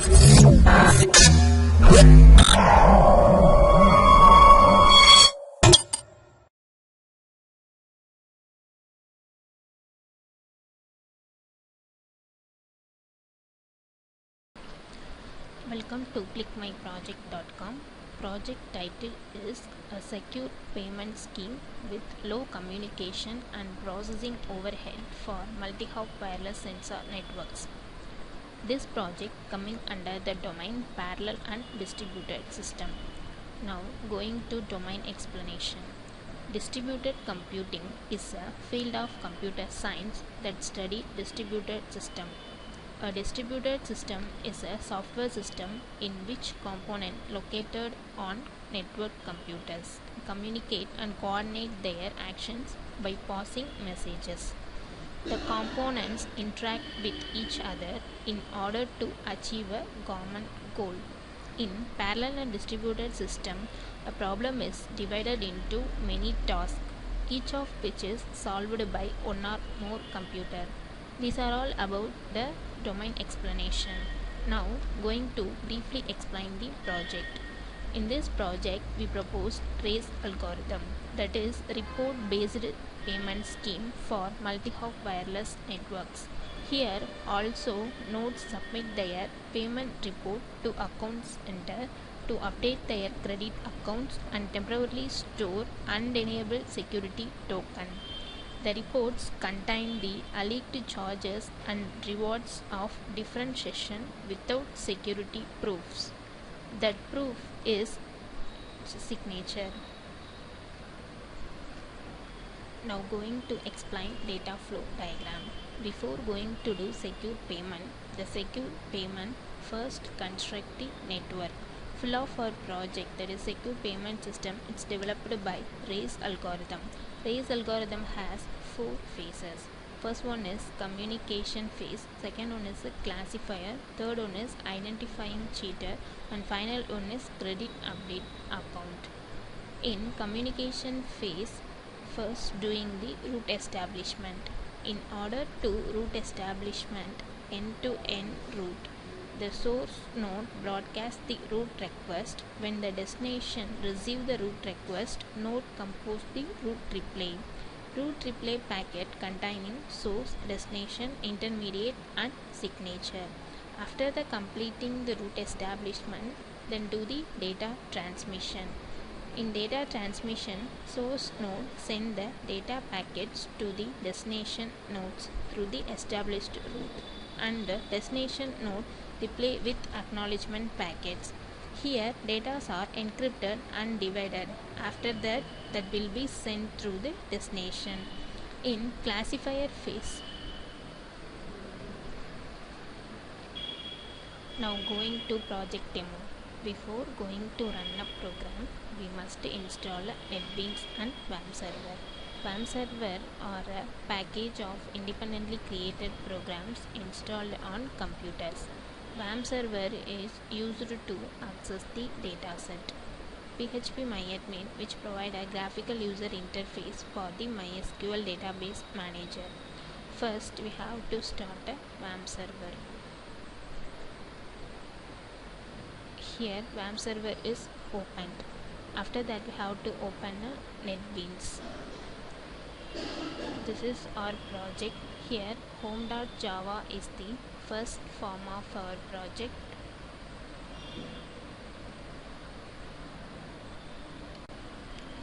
Welcome to clickmyproject.com. Project title is a secure payment scheme with low communication and processing overhead for multi-hop wireless sensor networks. This project coming under the domain parallel and distributed system. Now going to domain explanation. Distributed computing is a field of computer science that study distributed system. A distributed system is a software system in which components located on network computers communicate and coordinate their actions by passing messages. The components interact with each other in order to achieve a common goal. In parallel and distributed system, a problem is divided into many tasks, each of which is solved by one or more computer. These are all about the domain explanation. Now going to briefly explain the project. In this project we proposed RACE algorithm, that is report based payment scheme for multi-hop wireless networks. Here also nodes submit their payment report to accounts center to update their credit accounts and temporarily store and enable security token. The reports contain the alleged charges and rewards of different sessions without security proofs. That proof is signature. Now going to explain data flow diagram. Before going to do secure payment, the secure payment first construct the network. Full of our project, that is secure payment system, it's developed by RACE algorithm. RACE algorithm has 4 phases. First one is communication phase, second one is a classifier, third one is identifying cheater, and final one is credit update account. In communication phase, first doing the root establishment. In order to root establishment, end-to-end root, the source node broadcasts the root request. When the destination receives the root request, node composes the root replay. Root replay packet containing source, destination, intermediate and signature. After the completing the root establishment, then do the data transmission. In data transmission, source node send the data packets to the destination nodes through the established route, and the destination node replay with acknowledgement packets. Here data are encrypted and divided. After that will be sent through the destination. In classifier phase, now going to project demo. Before going to run a program, we must install NetBeans and WAM server. WAM server are a package of independently created programs installed on computers. WAM server is used to access the dataset. PHP-MyAdmin, which provide a graphical user interface for the MySQL database manager. First, we have to start a WAM server. Here, WAM server is opened. After that, we have to open a NetBeans. This is our project. Here, home.java is the first form of our project.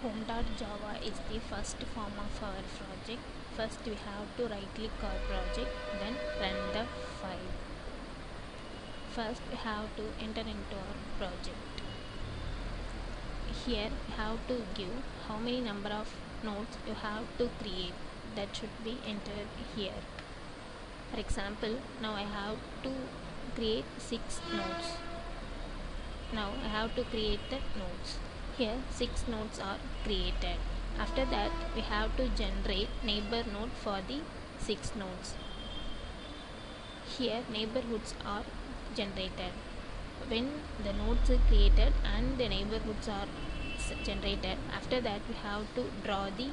Home.java is the first form of our project. First we have to right click our project, then run the file. First we have to enter into our project. Here we have to give how many number of nodes you have to create. That should be entered here. For example, now I have to create 6 nodes. Now I have to create the nodes. Here 6 nodes are created. After that we have to generate neighbor node for the 6 nodes. Here neighborhoods are generated. When the nodes are created and the neighborhoods are generated, after that we have to draw the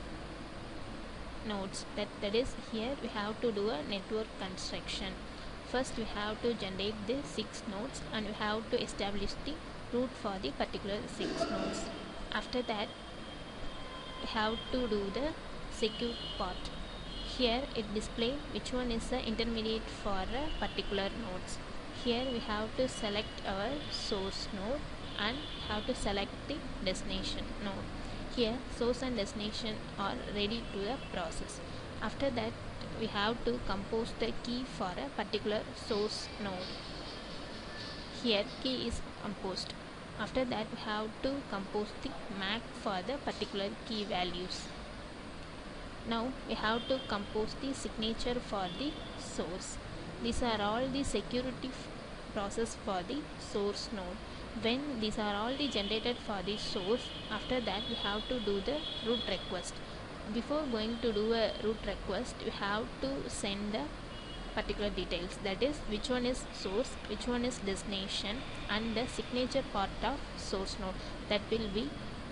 nodes. That is, here we have to do a network construction. first we have to generate the 6 nodes and we have to establish the root for the particular 6 nodes. After that we have to do the secure part. Here it display which one is the intermediate for a particular nodes. Here we have to select our source node and have to select the destination node. Here source and destination are ready to the process. After that we have to compose the key for a particular source node. Here key is composed. After that we have to compose the MAC for the particular key values. Now we have to compose the signature for the source. These are all the security process for the source node. When these are all the generated for the source, after that we have to do the root request. Before going to do a root request, we have to send the particular details, that is which one is source, which one is destination, and the signature part of source node that will be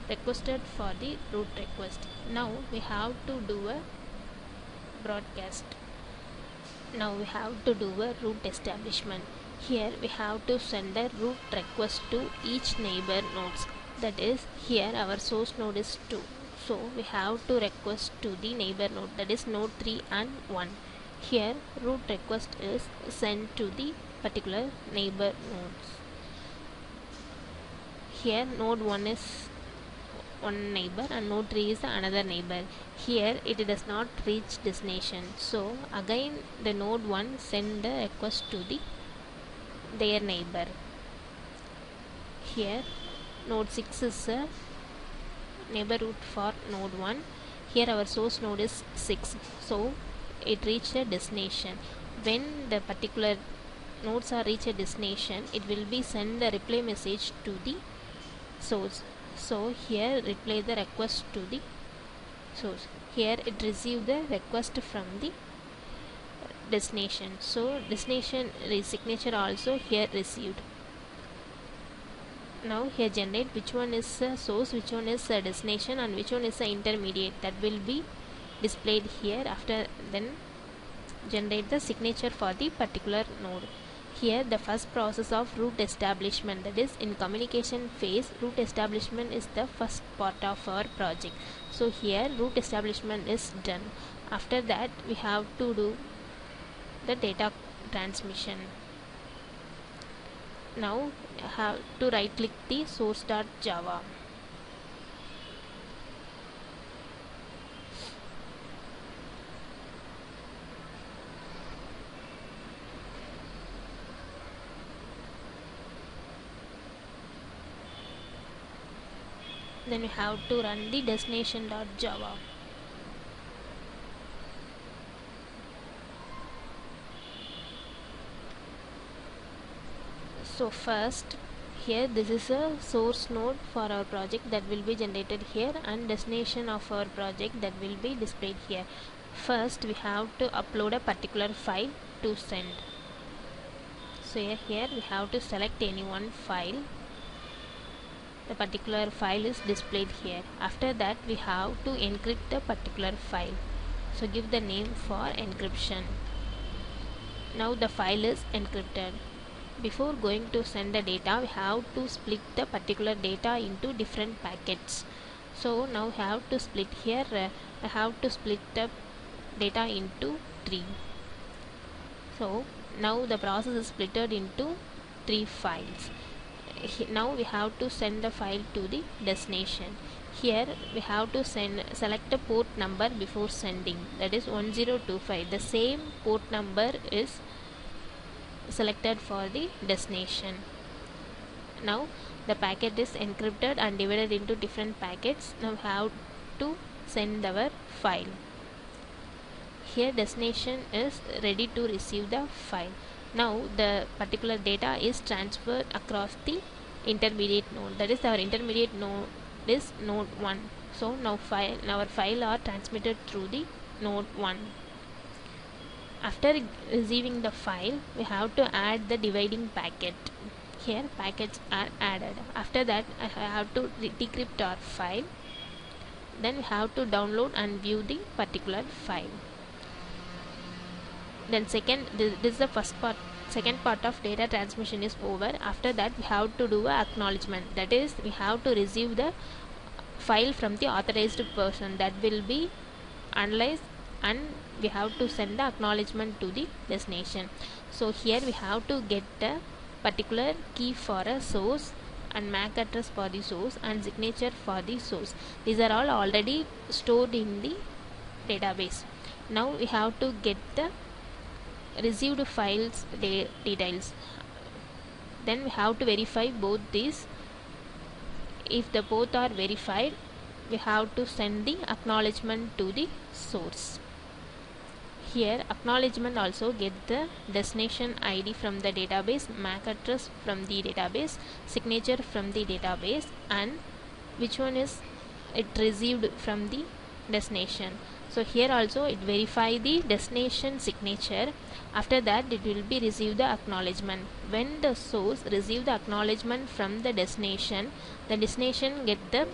requested for the root request. Now we have to do a broadcast. Now we have to do a root establishment. Here we have to send a root request to each neighbor nodes. That is, here our source node is 2. So we have to request to the neighbor node, that is node 3 and 1. Here root request is sent to the particular neighbor nodes. Here node 1 is one neighbor and node 3 is another neighbor. Here it does not reach destination. So again the node 1 send the request to their neighbor. Here node 6 is a neighborhood for node 1. Here our source node is 6. So it reached a destination. When the particular nodes are reached a destination, it will be send the reply message to the source. So here reply the request to the source. Here it receive the request from the destination. So destination signature also here received. Now here generate which one is a source, which one is a destination, and which one is a intermediate, that will be displayed here. After then generate the signature for the particular node. Here the first process of root establishment, that is in communication phase, root establishment is the first part of our project. So here root establishment is done. After that we have to do the data transmission. Now have to right click the source.java. Then we have to run the destination.java. So first here this is a source node for our project that will be generated here, and destination of our project that will be displayed here. First we have to upload a particular file to send. So here we have to select any one file. The particular file is displayed here. After that we have to encrypt the particular file. So give the name for encryption. Now the file is encrypted. Before going to send the data, we have to split the particular data into different packets. So now we have to split here. I have to split the data into 3. So now the process is splitted into 3 files. Now we have to send the file to the destination. Here we have to select the port number before sending, that is 1025. The same port number is selected for the destination. Now the packet is encrypted and divided into different packets. Now we have to send our file. Here destination is ready to receive the file. Now the particular data is transferred across the intermediate node, that is our intermediate node is node 1. So now our file are transmitted through the node 1. After receiving the file, we have to add the dividing packet. Here packets are added. After that I have to decrypt our file. Then we have to download and view the particular file. Then this is the first part. Second part of data transmission is over. After that we have to do a acknowledgement, that is we have to receive the file from the authorized person, that will be analyzed, and we have to send the acknowledgement to the destination. So here we have to get a particular key for a source and MAC address for the source and signature for the source. These are all already stored in the database. Now we have to get the received files details. Then we have to verify both these. If the both are verified, we have to send the acknowledgement to the source. Here acknowledgement also get the destination ID from the database, MAC address from the database, signature from the database, and which one is it received from the destination. So here also it verify the destination signature. After that it will be receive the acknowledgement. When the source receive the acknowledgement from the destination get the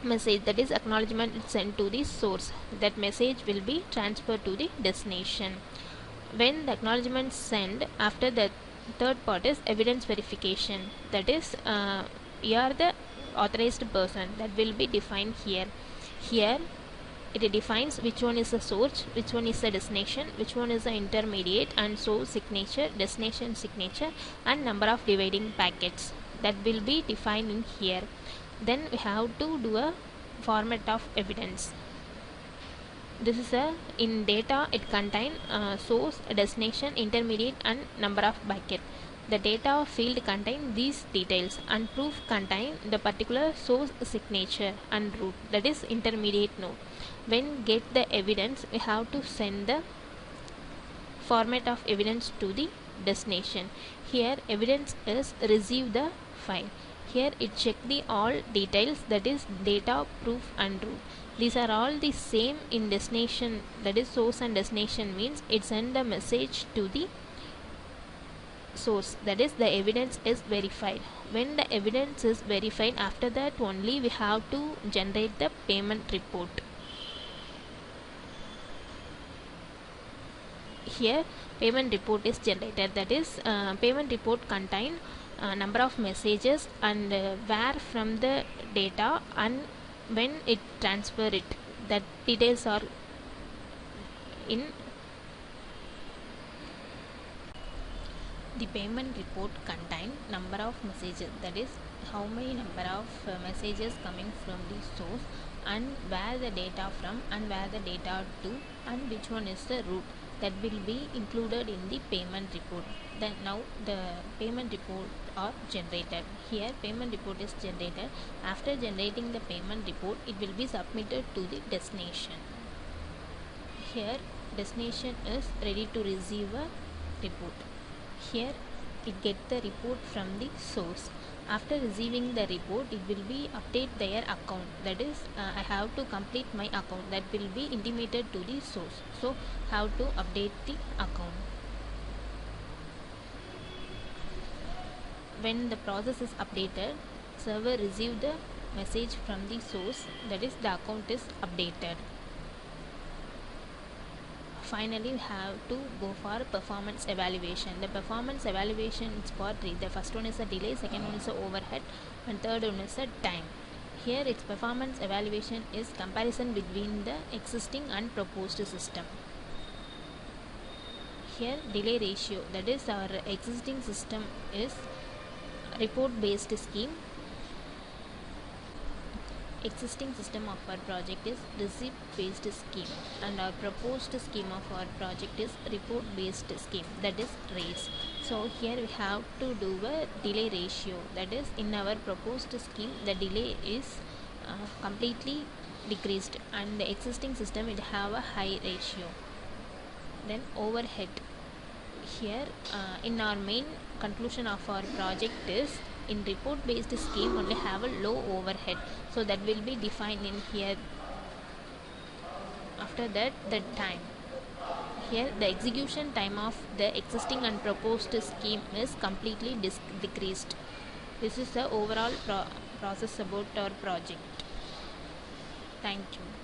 message, that is acknowledgement is sent to the source. That message will be transferred to the destination. When the acknowledgement sent, after the third part is evidence verification, that is you are the authorized person, that will be defined here. Here it defines which one is the source, which one is the destination, which one is the intermediate, and source signature, destination signature, and number of dividing packets, that will be defined in here. Then we have to do a format of evidence. This is in data it contain source, destination, intermediate, and number of packet. The data field contain these details, and proof contain the particular source signature and root, that is intermediate node. When get the evidence, we have to send the format of evidence to the destination. Here evidence is receive the file. Here it check the all details, that is data, proof, and root. These are all the same in destination, that is source and destination means it send the message to the source, that is the evidence is verified. When the evidence is verified, after that only we have to generate the payment report. Here payment report is generated, that is payment report contain number of messages and where from the data and when it transfer it, that details are in. The payment report contain number of messages, that is how many number of messages coming from the source, and where the data from, and where the data to, and which one is the root, that will be included in the payment report. Then now the payment report are generated. Here payment report is generated. After generating the payment report, it will be submitted to the destination. Here destination is ready to receive a report. Here it get the report from the source. After receiving the report, it will be update their account, that is I have to complete my account, that will be intimated to the source. So have to update the account. When the process is updated, server receive the message from the source, that is the account is updated. Finally we have to go for performance evaluation. The performance evaluation is for three. The first one is a delay, second one is a overhead, and third one is a time. Here its performance evaluation is comparison between the existing and proposed system. Here delay ratio, that is our existing system is report based scheme. Existing system of our project is receipt based scheme, and our proposed scheme of our project is report based scheme, that is RACE. So here we have to do a delay ratio, that is in our proposed scheme the delay is completely decreased, and the existing system it have a high ratio. Then overhead, here in our main conclusion of our project is in report based scheme only have a low overhead, so that will be defined in here. After that the time, here the execution time of the existing and proposed scheme is completely decreased. This is the overall process about our project. Thank you.